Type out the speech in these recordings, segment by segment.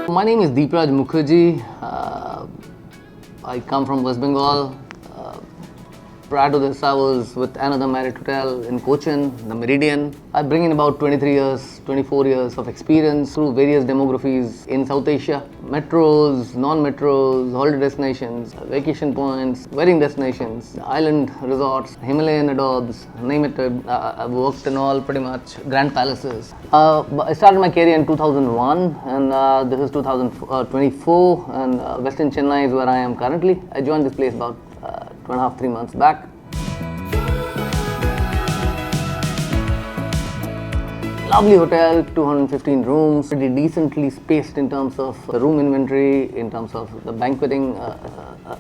My name is Deepraj Mukherjee. I come from West Bengal. Prior to this, I was with another Marriott hotel in Cochin, the Meridian. I bring in about 23 years, 24 years of experience through various demographies in South Asia. Metros, non-metros, holiday destinations, vacation points, wedding destinations, island resorts, Himalayan adobes, name it. I've worked in all pretty much grand palaces. I started my career in 2001 and this is 2024 and Westin Chennai is where I am currently. I joined this place about 2.5, 3 months back. Lovely hotel, 215 rooms, pretty decently spaced in terms of the room inventory, in terms of the banqueting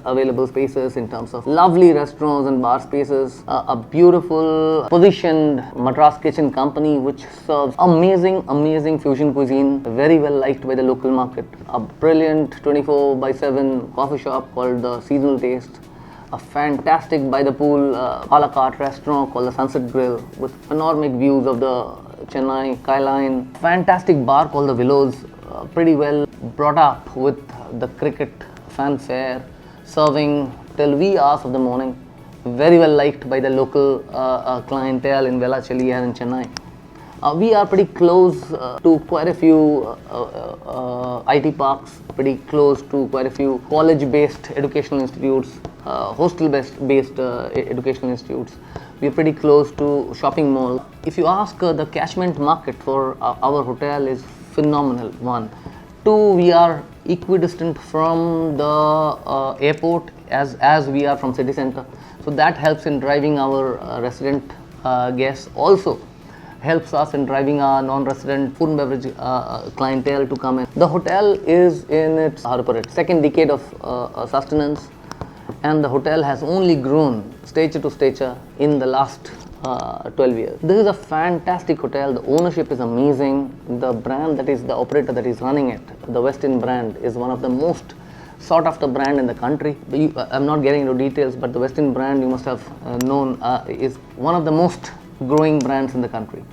available spaces, in terms of lovely restaurants and bar spaces, a beautiful positioned Madras kitchen company which serves amazing fusion cuisine, very well liked by the local market, a brilliant 24/7 coffee shop called the Seasonal Taste, a fantastic by the pool a la carte restaurant called the Sunset Grill with panoramic views of the Chennai skyline, fantastic bar called the Willows, pretty well brought up with the cricket fanfare, serving till wee hours of the morning, very well liked by the local clientele in Velachery and in Chennai. We are pretty close to quite a few IT parks, pretty close to quite a few college-based educational institutes, hostel-based educational institutes. We are pretty close to shopping mall. If you ask, the catchment market for our hotel is phenomenal, one. Two, we are equidistant from the airport as we are from city center. So that helps in driving our resident guests. Also helps us in driving our non-resident food and beverage clientele to come in. The hotel is in its, second decade of sustenance, and the hotel has only grown stature to stature in the last 12 years. This is a fantastic hotel. The ownership is amazing. The brand that is the operator that is running it, the Westin brand, is one of the most sought after brand in the country. I'm not getting into details, but the Westin brand, you must have known, is one of the most growing brands in the country.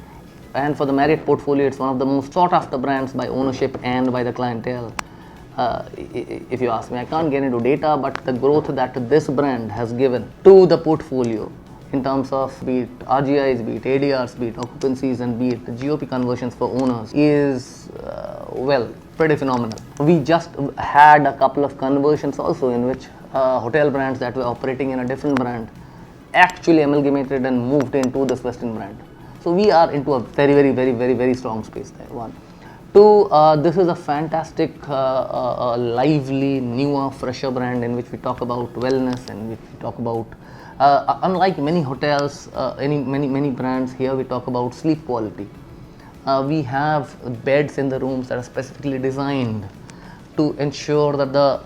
And for the Marriott portfolio, it's one of the most sought after brands by ownership and by the clientele. If you ask me, I can't get into data, but the growth that this brand has given to the portfolio in terms of be it RGIs, be it ADRs, be it occupancies, and be it the GOP conversions for owners is, pretty phenomenal. We just had a couple of conversions also in which hotel brands that were operating in a different brand actually amalgamated and moved into this Westin brand. So we are into a very strong space there, one. Two, this is a fantastic, lively, newer, fresher brand in which we talk about wellness and which we talk about, unlike many hotels, many brands, here we talk about sleep quality. We have beds in the rooms that are specifically designed to ensure that the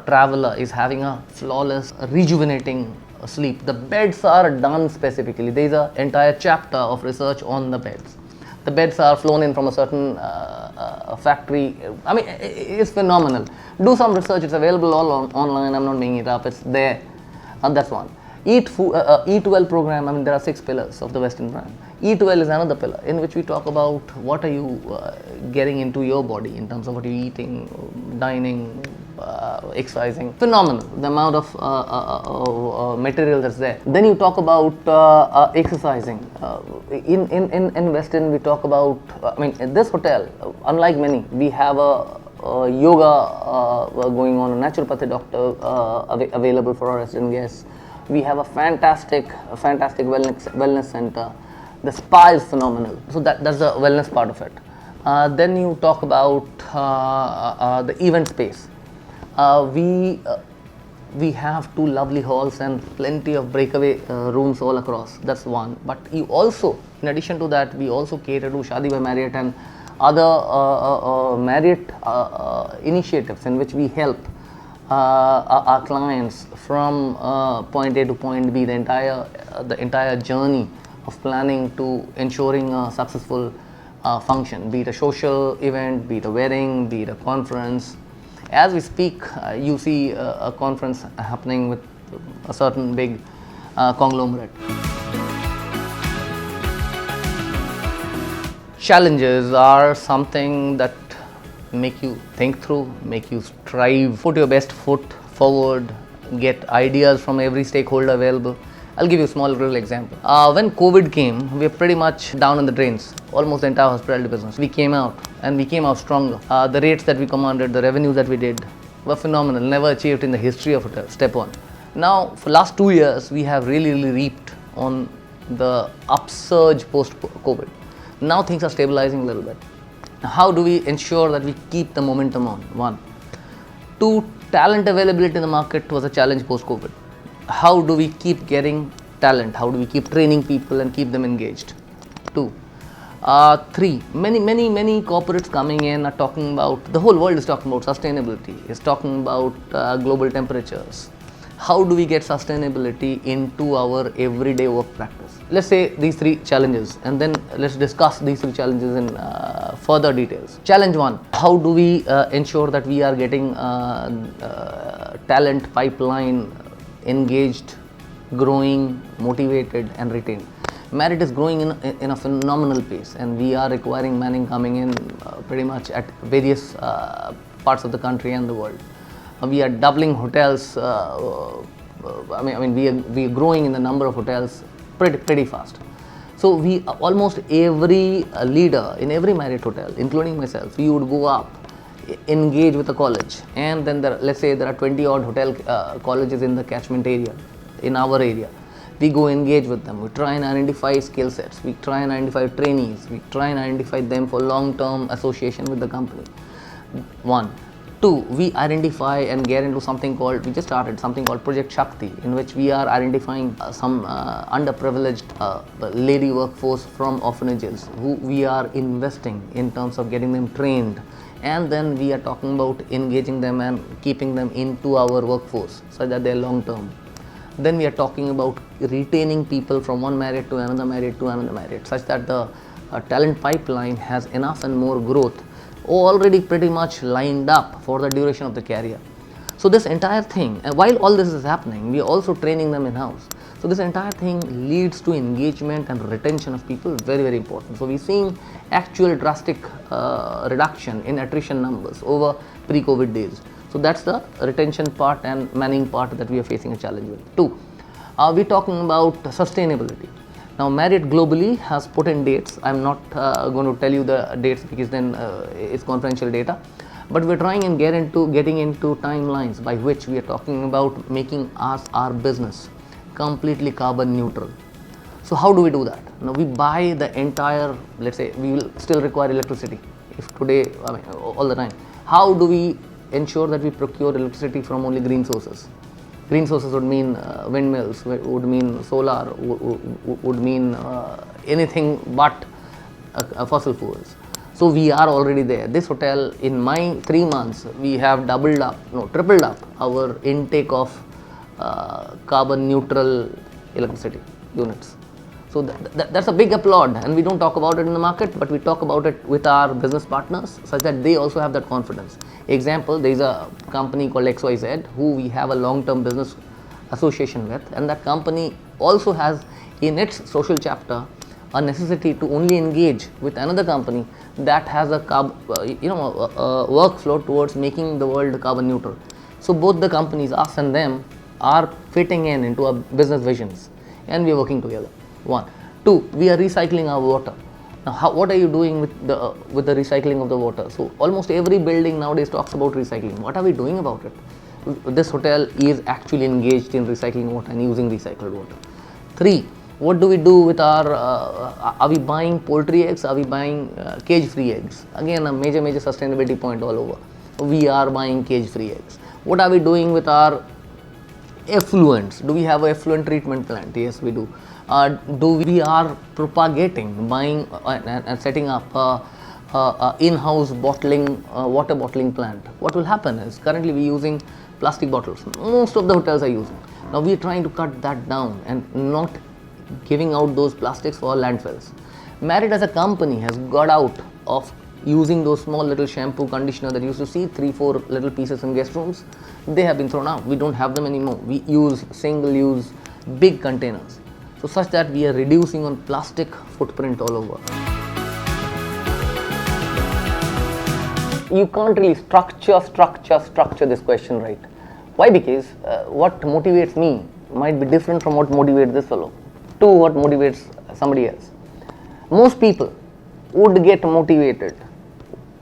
traveler is having a flawless, rejuvenating sleep. The beds are done specifically. There is an entire chapter of research on the beds. The beds are flown in from a certain factory. I mean, it's phenomenal. Do some research. It's available all online. I'm not making it up. It's there. And that's one. Eat Well program. I mean, there are 6 pillars of the Westin brand. Eat Well is another pillar in which we talk about what are you getting into your body in terms of what you're eating, dining, exercising. Phenomenal, the amount of material that's there. Then you talk about exercising. In Westin, we talk about, in this hotel, unlike many, we have a yoga going on, a naturopathy doctor available for our resident guests. We have a fantastic wellness center. The spa is phenomenal. So that's the wellness part of it. Then you talk about the event space. We have 2 lovely halls and plenty of breakaway rooms all across. That's one. But you also, in addition to that, we also cater to Shadi by Marriott and other Marriott initiatives in which we help our clients from point A to point B, the entire journey of planning to ensuring a successful function, be it a social event, be it a wedding, be it a conference. As we speak, you see a conference happening with a certain big conglomerate. Challenges are something that make you think through, make you strive, put your best foot forward, get ideas from every stakeholder available. I'll give you a small little example. When COVID came, we were pretty much down in the drains, almost the entire hospitality business. We came out and we came out stronger. The rates that we commanded, the revenues that we did were phenomenal, never achieved in the history of hotels, step one. Now, for last 2 years, we have really reaped on the upsurge post-COVID. Now things are stabilizing a little bit. Now, how do we ensure that we keep the momentum on? One. Two, talent availability in the market was a challenge post-COVID. How do we keep getting talent? How do we keep training people and keep them engaged? Two. Three, many corporates coming in are talking about, the whole world is talking about sustainability, is talking about global temperatures. How do we get sustainability into our everyday work practice? Let's say these three challenges, and then let's discuss these three challenges in further details. Challenge one, how do we ensure that we are getting talent pipeline engaged, growing, motivated and retained? Marriott is growing in a phenomenal pace, and we are requiring manning coming in pretty much at various parts of the country and the world. We are doubling hotels. We are growing in the number of hotels pretty fast. So we almost every leader in every Marriott hotel, including myself, we would go up, engage with a college, and then let's say there are 20 odd hotel colleges in the catchment area, in our area. We go engage with them. We try and identify skill sets. We try and identify trainees. We try and identify them for long-term association with the company. One. Two, we identify and get into something called, we just started something called Project Shakti, in which we are identifying some underprivileged lady workforce from orphanages who we are investing in terms of getting them trained, and then we are talking about engaging them and keeping them into our workforce so that they are long term. Then we are talking about retaining people from one Marriott to another Marriott to another Marriott, such that the talent pipeline has enough and more growth already pretty much lined up for the duration of the career. So this entire thing, while all this is happening, we are also training them in-house. So this entire thing leads to engagement and retention of people, very important. So we're seeing actual drastic reduction in attrition numbers over pre-COVID days. So that's the retention part and manning part that we are facing a challenge with. Two, we're talking about sustainability. Now Marriott globally has put in dates. I'm not going to tell you the dates because then it's confidential data. But we're trying and getting into timelines by which we are talking about making our business completely carbon neutral. So how do we do that? Now we buy the entire, let's say we will still require electricity. If today, all the time. How do we ensure that we procure electricity from only green sources? Green sources would mean windmills, would mean solar, would mean anything but fossil fuels. So we are already there. This hotel, in my 3 months, we have tripled up our intake of carbon neutral electricity units. So that's a big applaud, and we don't talk about it in the market, but we talk about it with our business partners such that they also have that confidence. Example, there is a company called XYZ who we have a long-term business association with, and that company also has in its social chapter a necessity to only engage with another company that has a workflow towards making the world carbon neutral. So both the companies, us and them, are fitting into our business visions, and we are working together. One. Two, we are recycling our water. Now, what are you doing with the recycling of the water? So almost every building nowadays talks about recycling. What are we doing about it? This hotel is actually engaged in recycling water and using recycled water. Three, what do we do with our, are we buying poultry eggs? Are we buying cage-free eggs? Again, a major sustainability point all over. We are buying cage-free eggs. What are we doing with our effluents? Do we have an effluent treatment plant? Yes, we do. We are propagating, buying and setting up in-house bottling, water bottling plant. What will happen is currently we are using plastic bottles. Most of the hotels are using. Now we are trying to cut that down and not giving out those plastics for landfills. Marriott as a company has got out of using those small little shampoo conditioner that you used to see 3-4 little pieces in guest rooms. They have been thrown out. We don't have them anymore. We use single-use big containers. So such that we are reducing on plastic footprint all over. you can't really structure this question right. Why? Because what motivates me might be different from what motivates this fellow to what motivates somebody else. Most people would get motivated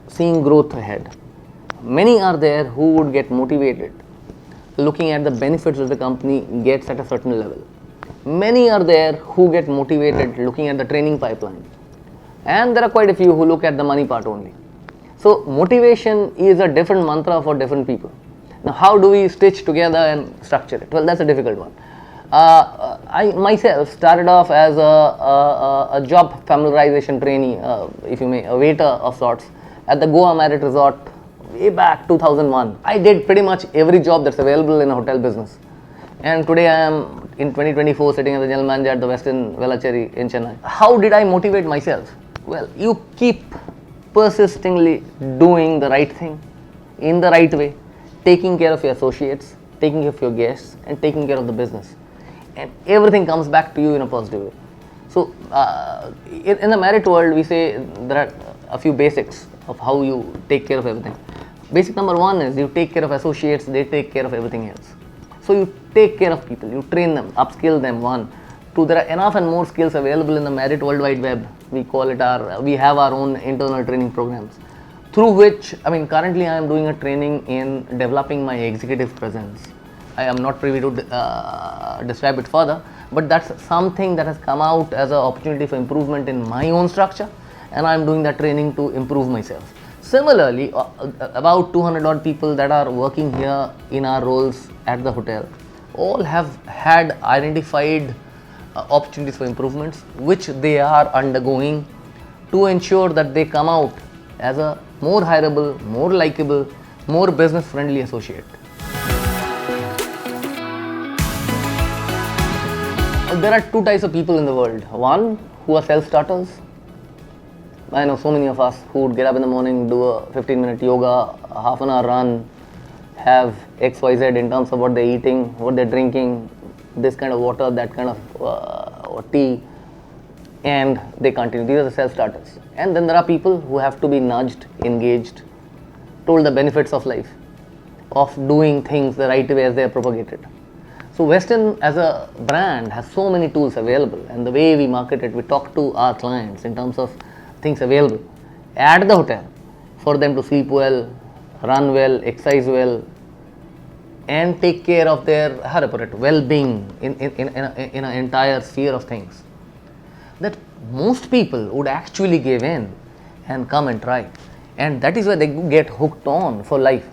seeing growth ahead. Many are there who would get motivated looking at the benefits that the company gets at a certain level. Many are there who get motivated looking at the training pipeline. And there are quite a few who look at the money part only. So motivation is a different mantra for different people. Now how do we stitch together and structure it? Well, that's a difficult one. I myself started off as a job familiarization trainee, if you may, a waiter of sorts, at the Goa Marriott Resort way back 2001. I did pretty much every job that's available in a hotel business. And today I am in 2024 sitting as the general manager at the Westin Velachery in Chennai. How did I motivate myself? Well, you keep persistently doing the right thing in the right way, taking care of your associates, taking care of your guests, and taking care of the business. And everything comes back to you in a positive way. So, in the Marriott world, we say there are a few basics of how you take care of everything. Basic number one is you take care of associates, they take care of everything else. So, you take care of people, you train them, upskill them, one. Two, there are enough and more skills available in the Marriott World Wide Web. We call it we have our own internal training programs. Through which, currently I am doing a training in developing my executive presence. I am not privy to describe it further, but that's something that has come out as an opportunity for improvement in my own structure, and I am doing that training to improve myself. Similarly, about 200 odd people that are working here in our roles at the hotel all have had identified opportunities for improvements which they are undergoing to ensure that they come out as a more hireable, more likable, more business friendly associate. There are two types of people in the world. One, who are self-starters. I know so many of us who would get up in the morning, do a 15-minute yoga, a half an hour run, have XYZ in terms of what they're eating, what they're drinking, this kind of water, that kind of tea, and they continue. These are the self-starters. And then there are people who have to be nudged, engaged, told the benefits of life, of doing things the right way as they are propagated. So Westin as a brand has so many tools available, and the way we market it, we talk to our clients in terms of things available at the hotel for them to sleep well, run well, exercise well, and take care of their well-being in an entire sphere of things that most people would actually give in and come and try, and that is where they get hooked on for life.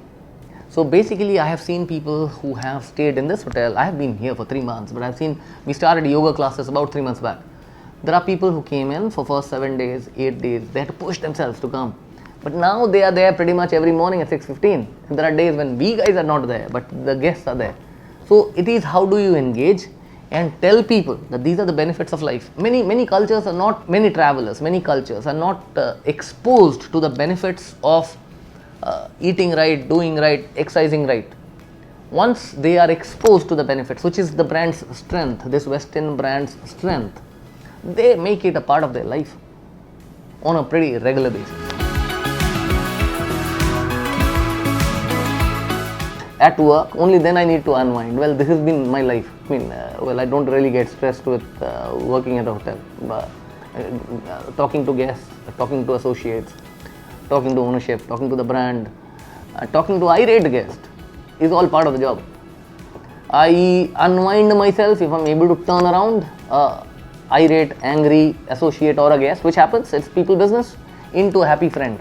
So basically, I have seen people who have stayed in this hotel. I have been here for 3 months, but I've seen, we started yoga classes about 3 months back. There are people who came in for first 7 days, 8 days, they had to push themselves to come. But now they are there pretty much every morning at 6:15. And there are days when we guys are not there, but the guests are there. So it is how do you engage and tell people that these are the benefits of life. Many cultures are not, many travelers, many cultures are not exposed to the benefits of eating right, doing right, exercising right. Once they are exposed to the benefits, which is the brand's strength, this Westin brand's strength, they make it a part of their life on a pretty regular basis. At work, only then I need to unwind. Well, this has been my life. I don't really get stressed with working at a hotel, but talking to guests, talking to associates, talking to ownership, talking to the brand, talking to irate guests is all part of the job. I unwind myself if I'm able to turn around irate, angry associate or a guest, which happens, it's people business, into a happy friend.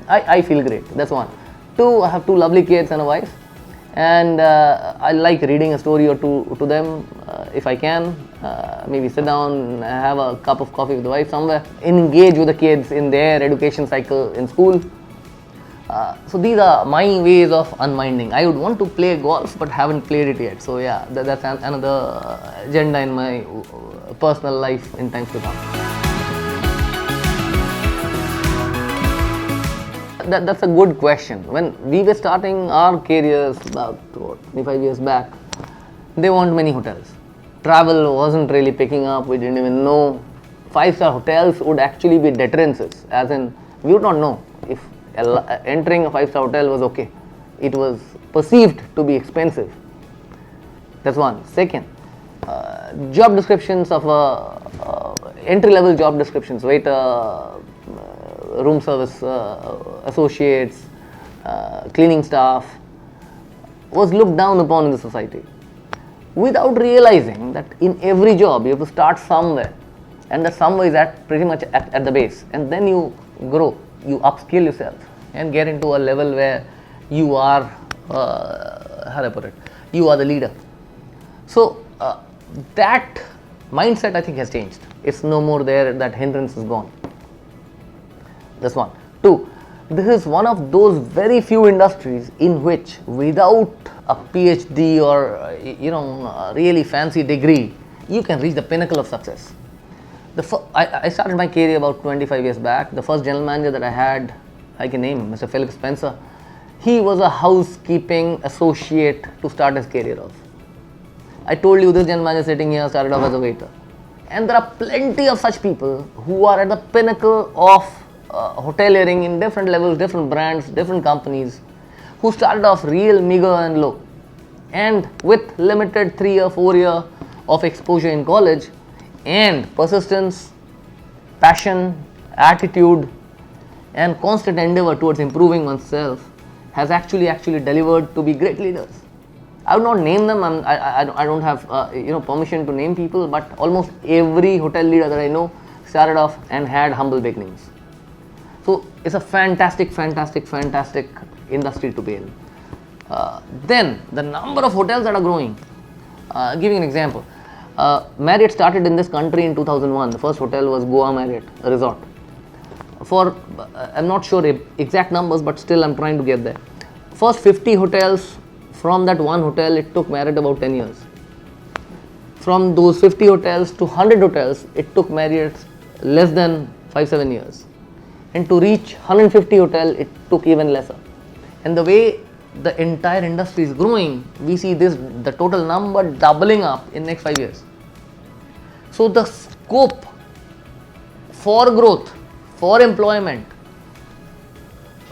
I feel great, that's one. Two, I have 2 lovely kids and a wife, and I like reading a story or two to them if I can. Maybe sit down, have a cup of coffee with the wife somewhere, engage with the kids in their education cycle in school. So these are my ways of unwinding. I would want to play golf but haven't played it yet. So yeah, that's another agenda in my personal life in times to come. That's a good question. When we were starting our careers about 25 years back, there weren't many hotels. Travel wasn't really picking up. We didn't even know 5-star hotels would actually be deterrences, as in we would not know if Entering a 5-star hotel was okay. It was perceived to be expensive. That's one. Second, job descriptions of entry-level job descriptions, waiter, room service associates, cleaning staff, was looked down upon in the society, without realizing that in every job you have to start somewhere, and that somewhere is at pretty much at the base, and then you grow, you upskill yourself and get into a level where you are, how do I put it, you are the leader. So that mindset, I think, has changed. It's no more there, that hindrance is gone. That's one. Two, this is one of those very few industries in which without a PhD or a really fancy degree, you can reach the pinnacle of success. I started my career about 25 years back. The first general manager that I had, I can name him, Mr. Philip Spencer. He was a housekeeping associate to start his career off. I told you this general manager sitting here started off as a waiter. And there are plenty of such people who are at the pinnacle of hoteliering in different levels, different brands, different companies, who started off real meager and low. And with limited 3 or 4 year of exposure in college and persistence, passion, attitude, and constant endeavor towards improving oneself, has actually delivered to be great leaders. I would not name them. I don't have permission to name people, but almost every hotel leader that I know started off and had humble beginnings. So it's a fantastic industry to be in. Then the number of hotels that are growing. Giving an example, Marriott started in this country in 2001. The first hotel was Goa Marriott, a resort. I'm not sure exact numbers, but still I'm trying to get there. First 50 hotels, from that one hotel, it took Marriott about 10 years. From those 50 hotels to 100 hotels, it took Marriott less than 5-7 years. And to reach 150 hotel, it took even lesser. And the way the entire industry is growing, we see the total number doubling up in next 5 years. So the scope for growth, for employment,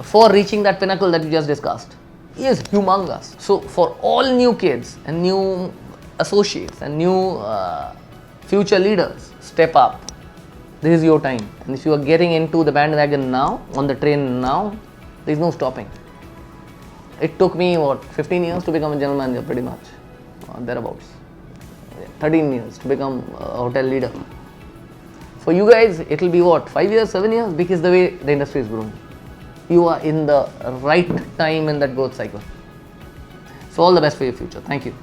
for reaching that pinnacle that we just discussed is humongous. So for all new kids and new associates and new future leaders, step up. This is your time. And if you are getting into the bandwagon now, on the train now, there is no stopping. It took me 15 years to become a general manager, pretty much, thereabouts. 13 years to become a hotel leader. For you guys, it will be 5 years, 7 years, because the way the industry is growing. You are in the right time in that growth cycle. So all the best for your future. Thank you.